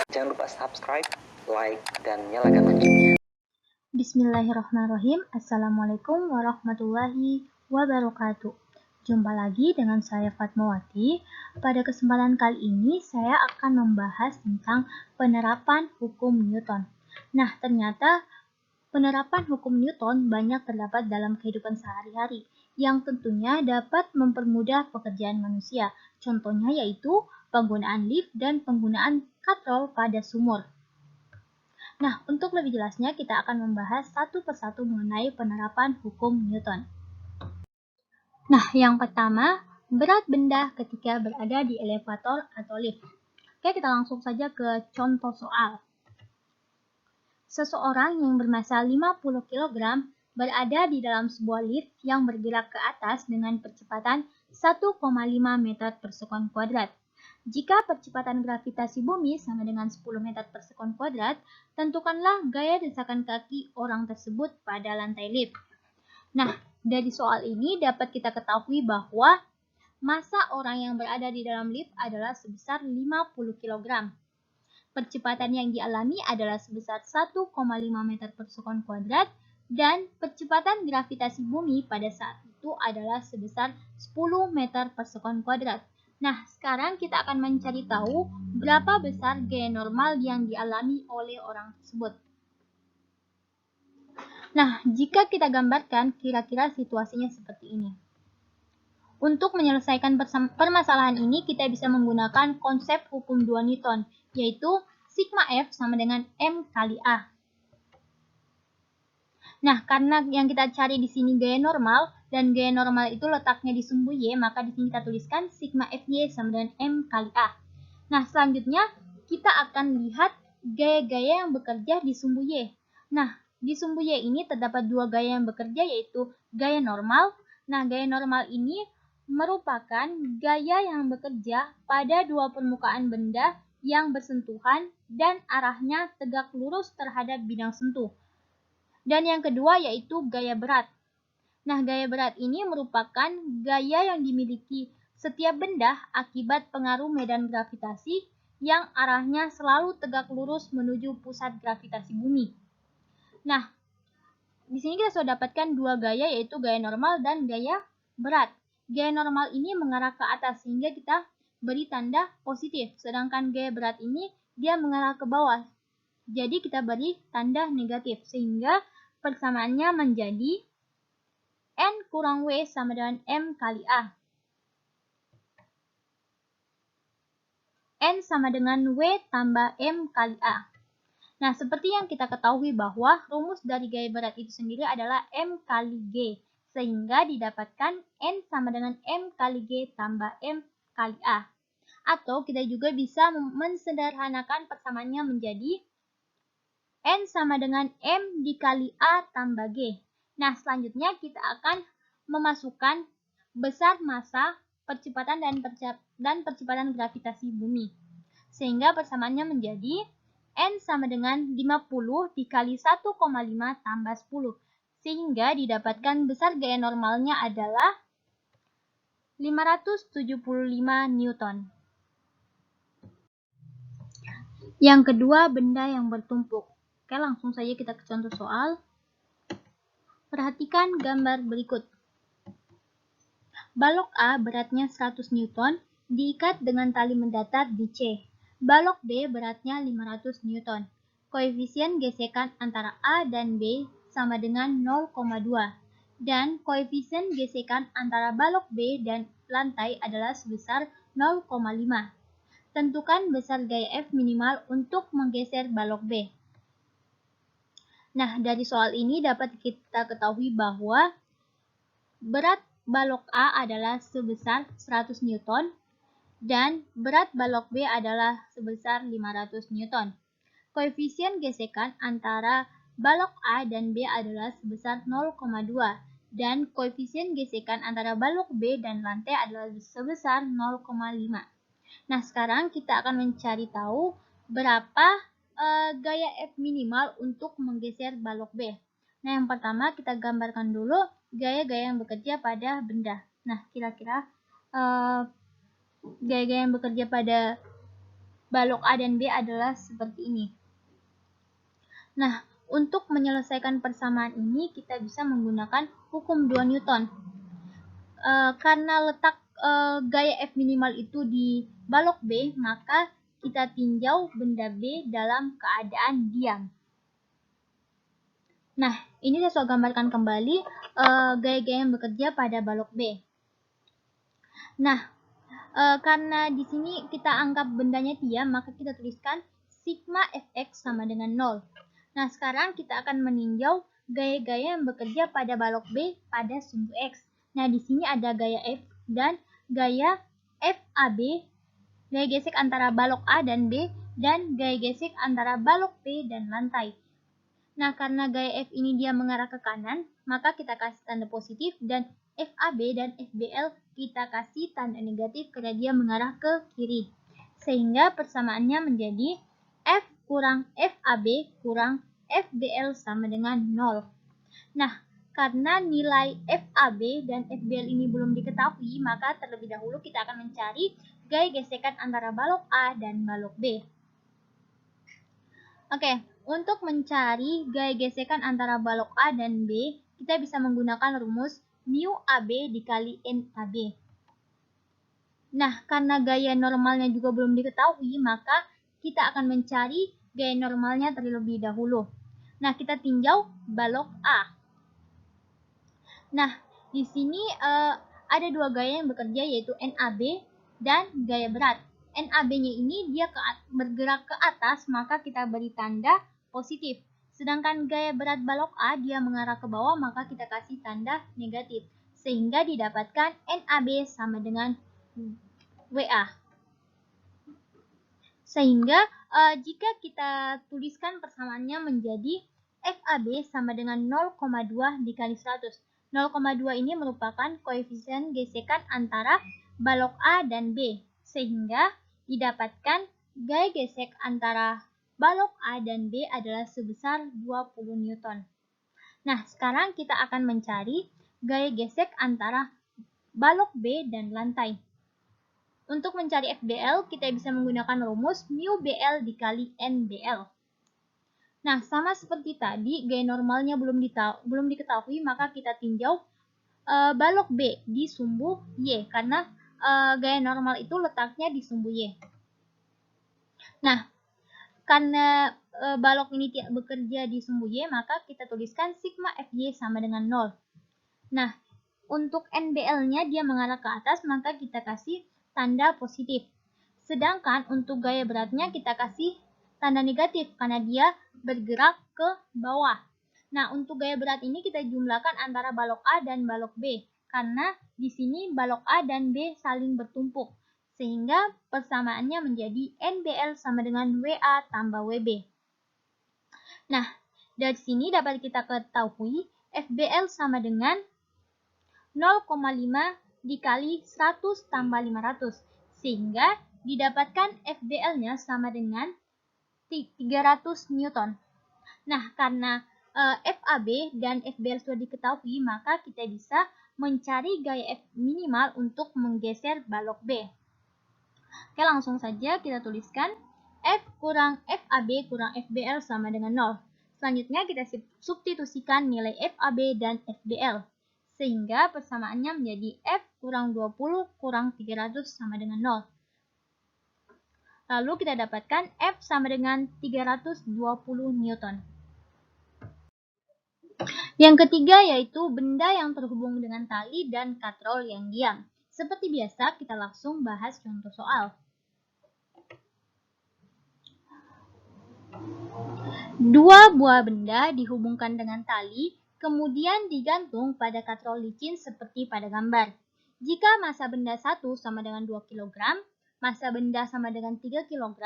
Jangan lupa subscribe, like, dan nyalakan loncengnya. Bismillahirrahmanirrahim. Assalamualaikum warahmatullahi wabarakatuh. Jumpa lagi dengan saya Fatmawati. Pada kesempatan kali ini saya akan membahas tentang penerapan hukum Newton. Nah, ternyata penerapan hukum Newton banyak terdapat dalam kehidupan sehari-hari yang tentunya dapat mempermudah pekerjaan manusia. Contohnya yaitu penggunaan lift dan penggunaan katrol pada sumur. Nah, untuk lebih jelasnya kita akan membahas satu persatu mengenai penerapan hukum Newton. Nah, yang pertama, berat benda ketika berada di elevator atau lift. Oke, kita langsung saja ke contoh soal. Seseorang yang bermassa 50 kg berada di dalam sebuah lift yang bergerak ke atas dengan percepatan 1,5 meter per sekon kuadrat. Jika percepatan gravitasi bumi sama dengan 10 meter per sekon kuadrat, tentukanlah gaya desakan kaki orang tersebut pada lantai lift. Nah, dari soal ini dapat kita ketahui bahwa massa orang yang berada di dalam lift adalah sebesar 50 kg. Percepatan yang dialami adalah sebesar 1,5 meter per sekon kuadrat dan percepatan gravitasi bumi pada saat itu adalah sebesar 10 meter per sekon kuadrat. Nah, sekarang kita akan mencari tahu berapa besar gaya normal yang dialami oleh orang tersebut. Nah, jika kita gambarkan, kira-kira situasinya seperti ini. Untuk menyelesaikan permasalahan ini, kita bisa menggunakan konsep hukum 2 Newton, yaitu sigma F sama dengan M kali A. Nah, karena yang kita cari di sini gaya normal, dan gaya normal itu letaknya di sumbu Y, maka di sini kita tuliskan sigma FY sama dengan M kali A. Nah, selanjutnya kita akan lihat gaya-gaya yang bekerja di sumbu Y. Nah, di sumbu Y ini terdapat dua gaya yang bekerja, yaitu gaya normal. Nah, gaya normal ini merupakan gaya yang bekerja pada dua permukaan benda yang bersentuhan dan arahnya tegak lurus terhadap bidang sentuh. Dan yang kedua yaitu gaya berat. Nah, gaya berat ini merupakan gaya yang dimiliki setiap benda akibat pengaruh medan gravitasi yang arahnya selalu tegak lurus menuju pusat gravitasi bumi. Nah, di sini kita sudah dapatkan dua gaya, yaitu gaya normal dan gaya berat. Gaya normal ini mengarah ke atas sehingga kita beri tanda positif, sedangkan gaya berat ini dia mengarah ke bawah. Jadi kita beri tanda negatif sehingga persamaannya menjadi N kurang W sama dengan M kali A. N sama dengan W tambah M kali A. Nah, seperti yang kita ketahui bahwa rumus dari gaya berat itu sendiri adalah M kali G. Sehingga didapatkan N sama dengan M kali G tambah M kali A. Atau kita juga bisa mensederhanakan persamaannya menjadi N sama dengan M dikali A tambah G. Nah, selanjutnya kita akan memasukkan besar massa, percepatan dan percepatan gravitasi bumi. Sehingga persamaannya menjadi N sama dengan 50 dikali 1,5 tambah 10. Sehingga didapatkan besar gaya normalnya adalah 575 Newton. Yang kedua, benda yang bertumpuk. Oke, langsung saja kita ke contoh soal. Perhatikan gambar berikut. Balok A beratnya 100 Newton diikat dengan tali mendatar di C. Balok B beratnya 500 Newton. Koefisien gesekan antara A dan B sama dengan 0,2. Dan koefisien gesekan antara balok B dan lantai adalah sebesar 0,5. Tentukan besar gaya F minimal untuk menggeser balok B. Nah, dari soal ini dapat kita ketahui bahwa berat balok A adalah sebesar 100 Newton dan berat balok B adalah sebesar 500 Newton. Koefisien gesekan antara balok A dan B adalah sebesar 0,2 dan koefisien gesekan antara balok B dan lantai adalah sebesar 0,5. Nah, sekarang kita akan mencari tahu berapa gaya F minimal untuk menggeser balok B. Nah, yang pertama kita gambarkan dulu gaya-gaya yang bekerja pada benda. Nah, kira-kira gaya-gaya yang bekerja pada balok A dan B adalah seperti ini. Nah, untuk menyelesaikan persamaan ini kita bisa menggunakan hukum 2 Newton. Karena letak gaya F minimal itu di balok B, maka kita tinjau benda B dalam keadaan diam. Nah, ini saya sudah gambarkan kembali gaya-gaya yang bekerja pada balok B. Nah, karena di sini kita anggap bendanya diam, maka kita tuliskan sigma Fx sama dengan 0. Nah, sekarang kita akan meninjau gaya-gaya yang bekerja pada balok B pada sumbu X. Nah, di sini ada gaya F dan gaya FAB, gaya gesek antara balok A dan B, dan gaya gesek antara balok B dan lantai. Nah, karena gaya F ini dia mengarah ke kanan, maka kita kasih tanda positif, dan FAB dan FBL kita kasih tanda negatif karena dia mengarah ke kiri. Sehingga persamaannya menjadi F kurang FAB kurang FBL sama dengan 0. Nah, karena nilai FAB dan FBL ini belum diketahui, maka terlebih dahulu kita akan mencari gaya gesekan antara balok A dan balok B. Oke, untuk mencari gaya gesekan antara balok A dan B, kita bisa menggunakan rumus mu AB dikali NAB. Nah, karena gaya normalnya juga belum diketahui, maka kita akan mencari gaya normalnya terlebih dahulu. Nah, kita tinjau balok A. Nah, di sini ada dua gaya yang bekerja, yaitu NAB dan gaya berat. NAB-nya ini dia bergerak ke atas, maka kita beri tanda positif. Sedangkan gaya berat balok A dia mengarah ke bawah, maka kita kasih tanda negatif. Sehingga didapatkan NAB sama dengan WA. Sehingga jika kita tuliskan persamaannya menjadi FAB sama dengan 0,2 dikali 100. 0,2 ini merupakan koefisien gesekan antara balok A dan B. Sehingga didapatkan gaya gesek antara balok A dan B adalah sebesar 20 Newton. Nah, sekarang kita akan mencari gaya gesek antara balok B dan lantai. Untuk mencari FBL, kita bisa menggunakan rumus mu BL dikali NBL. Nah, sama seperti tadi, gaya normalnya belum diketahui, maka kita tinjau balok B di sumbu Y, karena gaya normal itu letaknya di sumbu Y. Nah, karena balok ini tidak bekerja di sumbu Y, maka kita tuliskan sigma FY sama dengan 0. Nah, untuk NBL-nya dia mengarah ke atas, maka kita kasih tanda positif. Sedangkan untuk gaya beratnya kita kasih tanda negatif karena dia bergerak ke bawah. Nah, untuk gaya berat ini kita jumlahkan antara balok A dan balok B. Karena di sini balok A dan B saling bertumpuk. Sehingga persamaannya menjadi NBL sama dengan WA tambah WB. Nah, dari sini dapat kita ketahui FBL sama dengan 0,5 dikali 100 tambah 500. Sehingga didapatkan FBL-nya sama dengan 300 Newton. Nah, karena FAB dan FBL sudah diketahui, maka kita bisa mencari gaya F minimal untuk menggeser balok B. Oke, langsung saja kita tuliskan F kurang FAB kurang FBL sama dengan 0. Selanjutnya kita substitusikan nilai FAB dan FBL. Sehingga persamaannya menjadi F kurang 20 kurang 300 sama dengan 0. Lalu kita dapatkan F sama dengan 320 Newton. Yang ketiga yaitu benda yang terhubung dengan tali dan katrol yang diam. Seperti biasa, kita langsung bahas contoh soal. Dua buah benda dihubungkan dengan tali, kemudian digantung pada katrol licin seperti pada gambar. Jika massa benda 1 sama dengan 2 kg, massa benda sama dengan 3 kg,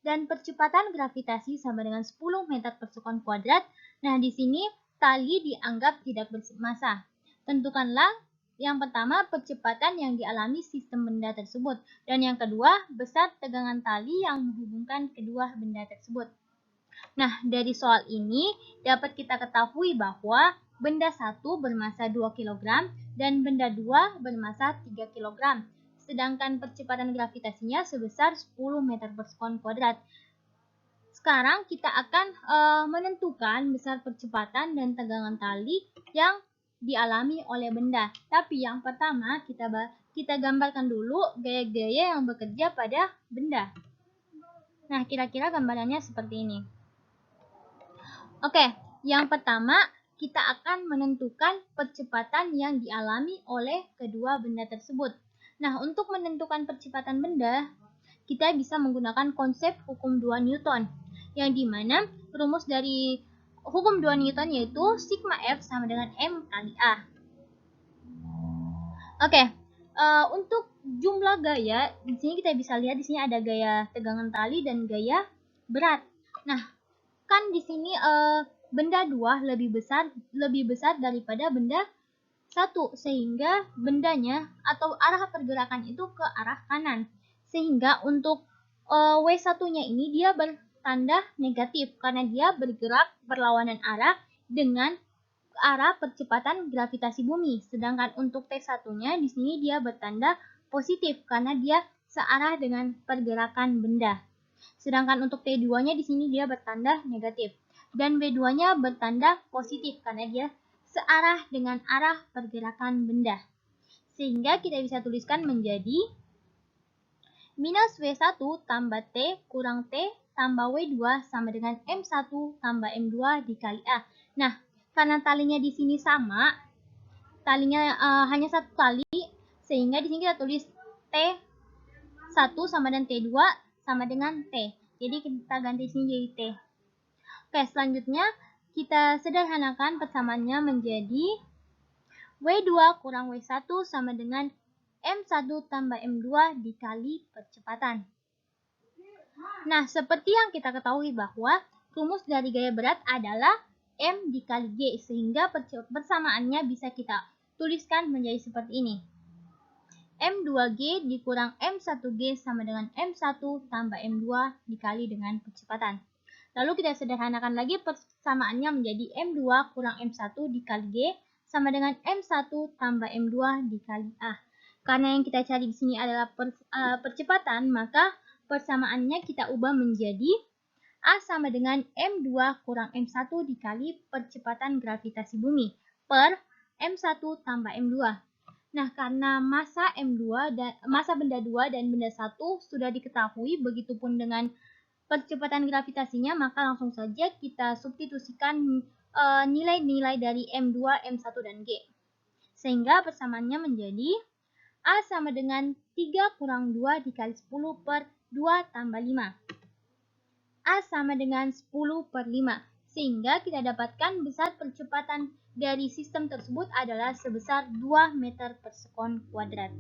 dan percepatan gravitasi sama dengan 10 meter per sekon kuadrat, nah di sini tali dianggap tidak bermassa. Tentukanlah yang pertama percepatan yang dialami sistem benda tersebut, dan yang kedua besar tegangan tali yang menghubungkan kedua benda tersebut. Nah, dari soal ini dapat kita ketahui bahwa benda 1 bermassa 2 kg dan benda 2 bermassa 3 kg. sedangkan percepatan gravitasinya sebesar 10 meter per sekon kuadrat. Sekarang kita akan menentukan besar percepatan dan tegangan tali yang dialami oleh benda. Tapi yang pertama kita gambarkan dulu gaya-gaya yang bekerja pada benda. Nah, kira-kira gambarannya seperti ini. Oke, yang pertama kita akan menentukan percepatan yang dialami oleh kedua benda tersebut. Nah, untuk menentukan percepatan benda, kita bisa menggunakan konsep hukum 2 Newton, yang dimana rumus dari hukum 2 Newton yaitu sigma F sama dengan M kali A. Oke, untuk jumlah gaya, di sini kita bisa lihat di sini ada gaya tegangan tali dan gaya berat. Nah, kan di sini benda 2 lebih besar daripada benda 1, sehingga bendanya atau arah pergerakan itu ke arah kanan. Sehingga untuk W1-nya ini dia bertanda negatif karena dia bergerak berlawanan arah dengan arah percepatan gravitasi bumi. Sedangkan untuk T1-nya di sini dia bertanda positif karena dia searah dengan pergerakan benda. Sedangkan untuk T2-nya di sini dia bertanda negatif. Dan W2-nya bertanda positif karena dia searah dengan arah pergerakan benda. Sehingga kita bisa tuliskan menjadi minus W1 tambah T kurang T tambah W2 sama dengan M1 tambah M2 dikali A. Nah, karena talinya di sini sama, talinya hanya satu tali, sehingga di sini kita tulis T1 sama dengan T2 sama dengan T. Jadi kita ganti sini jadi T. Oke, selanjutnya kita sederhanakan persamaannya menjadi W2 kurang W1 sama dengan M1 tambah M2 dikali percepatan. Nah, seperti yang kita ketahui bahwa rumus dari gaya berat adalah M dikali G, sehingga persamaannya bisa kita tuliskan menjadi seperti ini. M2G dikurang M1G sama dengan M1 tambah M2 dikali dengan percepatan. Lalu kita sederhanakan lagi persamaannya menjadi M2 kurang M1 dikali G sama dengan M1 tambah M2 dikali A. Karena yang kita cari di sini adalah percepatan, maka persamaannya kita ubah menjadi A sama dengan M2 kurang M1 dikali percepatan gravitasi bumi per M1 tambah M2. Nah, karena massa benda 2 dan benda 1 sudah diketahui, begitupun dengan percepatan gravitasinya, maka langsung saja kita substitusikan nilai-nilai dari M2, M1, dan G. Sehingga persamaannya menjadi A sama dengan 3 kurang 2 dikali 10 per 2 tambah 5. A sama dengan 10 per 5. Sehingga kita dapatkan besar percepatan dari sistem tersebut adalah sebesar 2 meter per sekon kuadrat.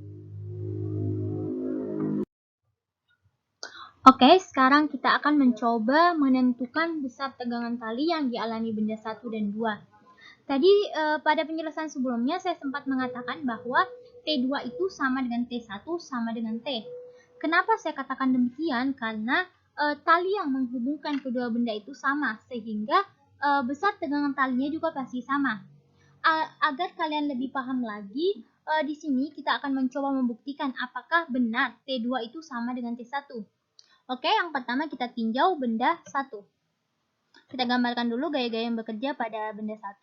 Oke, sekarang kita akan mencoba menentukan besar tegangan tali yang dialami benda 1 dan 2. Tadi pada penjelasan sebelumnya saya sempat mengatakan bahwa T2 itu sama dengan T1 sama dengan T. Kenapa saya katakan demikian? Karena tali yang menghubungkan kedua benda itu sama, sehingga besar tegangan talinya juga pasti sama. Agar kalian lebih paham lagi, di sini kita akan mencoba membuktikan apakah benar T2 itu sama dengan T1. Oke, yang pertama kita tinjau benda 1. Kita gambarkan dulu gaya-gaya yang bekerja pada benda 1.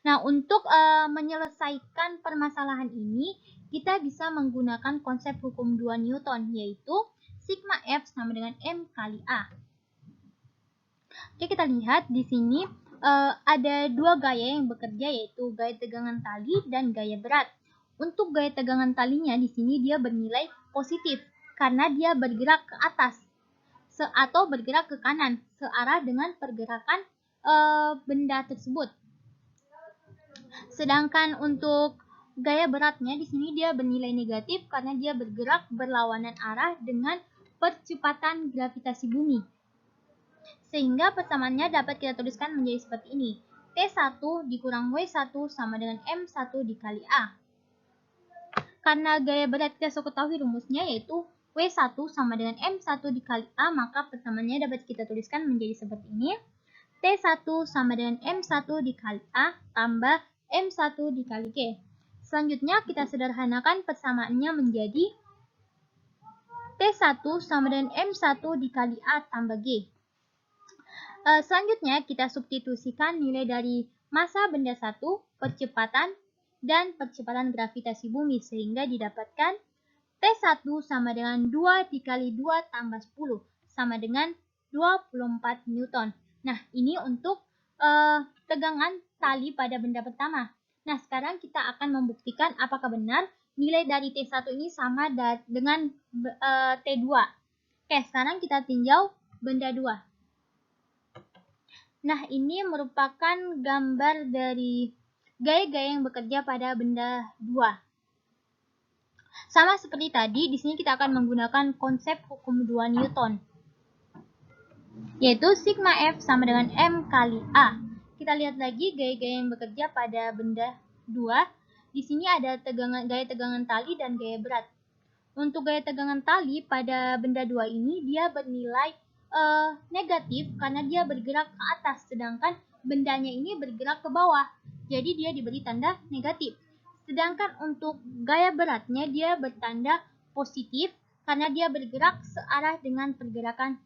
Nah, untuk menyelesaikan permasalahan ini, kita bisa menggunakan konsep hukum 2 Newton, yaitu sigma F sama dengan M kali A. Oke, kita lihat di sini ada dua gaya yang bekerja, yaitu gaya tegangan tali dan gaya berat. Untuk gaya tegangan talinya di sini dia bernilai positif karena dia bergerak ke atas atau bergerak ke kanan searah dengan pergerakan benda tersebut. Sedangkan untuk gaya beratnya di sini dia bernilai negatif karena dia bergerak berlawanan arah dengan percepatan gravitasi bumi. Sehingga persamaannya dapat kita tuliskan menjadi seperti ini. T1 dikurang W1 sama dengan M1 dikali A. Karena gaya berat kita sudah ketahui rumusnya yaitu W1 sama dengan M1 dikali A, maka persamaannya dapat kita tuliskan menjadi seperti ini. T1 sama dengan M1 dikali A tambah M1 dikali G. Selanjutnya kita sederhanakan persamaannya menjadi T1 sama dengan M1 dikali A tambah G. Selanjutnya kita substitusikan nilai dari massa benda 1, percepatan, dan percepatan gravitasi bumi sehingga didapatkan T1 sama dengan 2 dikali 2 tambah 10 sama dengan 24 Newton. Nah, ini untuk tegangan tali pada benda pertama. Nah, sekarang kita akan membuktikan apakah benar nilai dari T1 ini sama dengan T2. Oke, sekarang kita tinjau benda 2. Nah, ini merupakan gambar dari gaya-gaya yang bekerja pada benda 2. Sama seperti tadi, di sini kita akan menggunakan konsep hukum 2 Newton, yaitu sigma F sama dengan M kali A. Kita lihat lagi gaya-gaya yang bekerja pada benda 2. Di sini ada gaya tegangan tali dan gaya berat. Untuk gaya tegangan tali pada benda 2 ini, dia bernilai negatif karena dia bergerak ke atas, sedangkan bendanya ini bergerak ke bawah. Jadi dia diberi tanda negatif. Sedangkan untuk gaya beratnya dia bertanda positif karena dia bergerak searah dengan pergerakan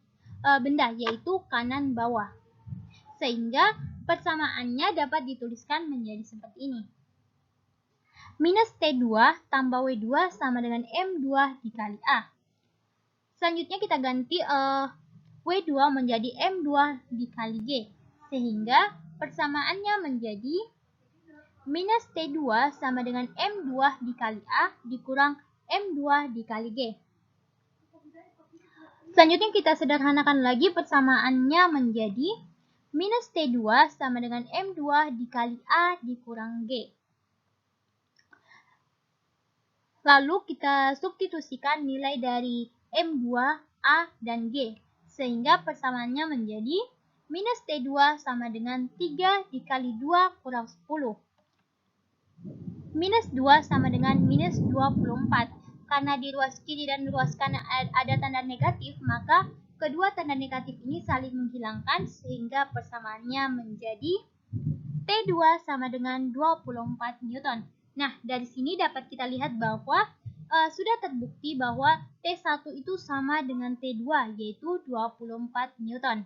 benda, yaitu kanan bawah. Sehingga persamaannya dapat dituliskan menjadi seperti ini. Minus T2 tambah W2 sama dengan M2 dikali A. Selanjutnya kita ganti W2 menjadi M2 dikali G. Sehingga persamaannya menjadi minus T2 sama dengan M2 dikali A dikurang M2 dikali G. Selanjutnya kita sederhanakan lagi, persamaannya menjadi minus T2 sama dengan M2 dikali A dikurang G. Lalu kita substitusikan nilai dari M2, A, dan G. Sehingga persamaannya menjadi minus T2 sama dengan 3 dikali 2 kurang 10. Minus 2 sama dengan minus 24. Karena di ruas kiri dan ruas kanan ada tanda negatif, maka kedua tanda negatif ini saling menghilangkan sehingga persamaannya menjadi T2 sama dengan 24 Newton. Nah, dari sini dapat kita lihat bahwa sudah terbukti bahwa T1 itu sama dengan T2, yaitu 24 Newton.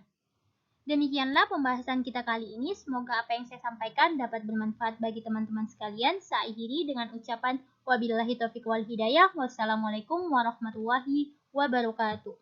Demikianlah pembahasan kita kali ini. Semoga apa yang saya sampaikan dapat bermanfaat bagi teman-teman sekalian. Saya akhiri dengan ucapan wabillahi taufiq wal hidayah. Wassalamualaikum warahmatullahi wabarakatuh.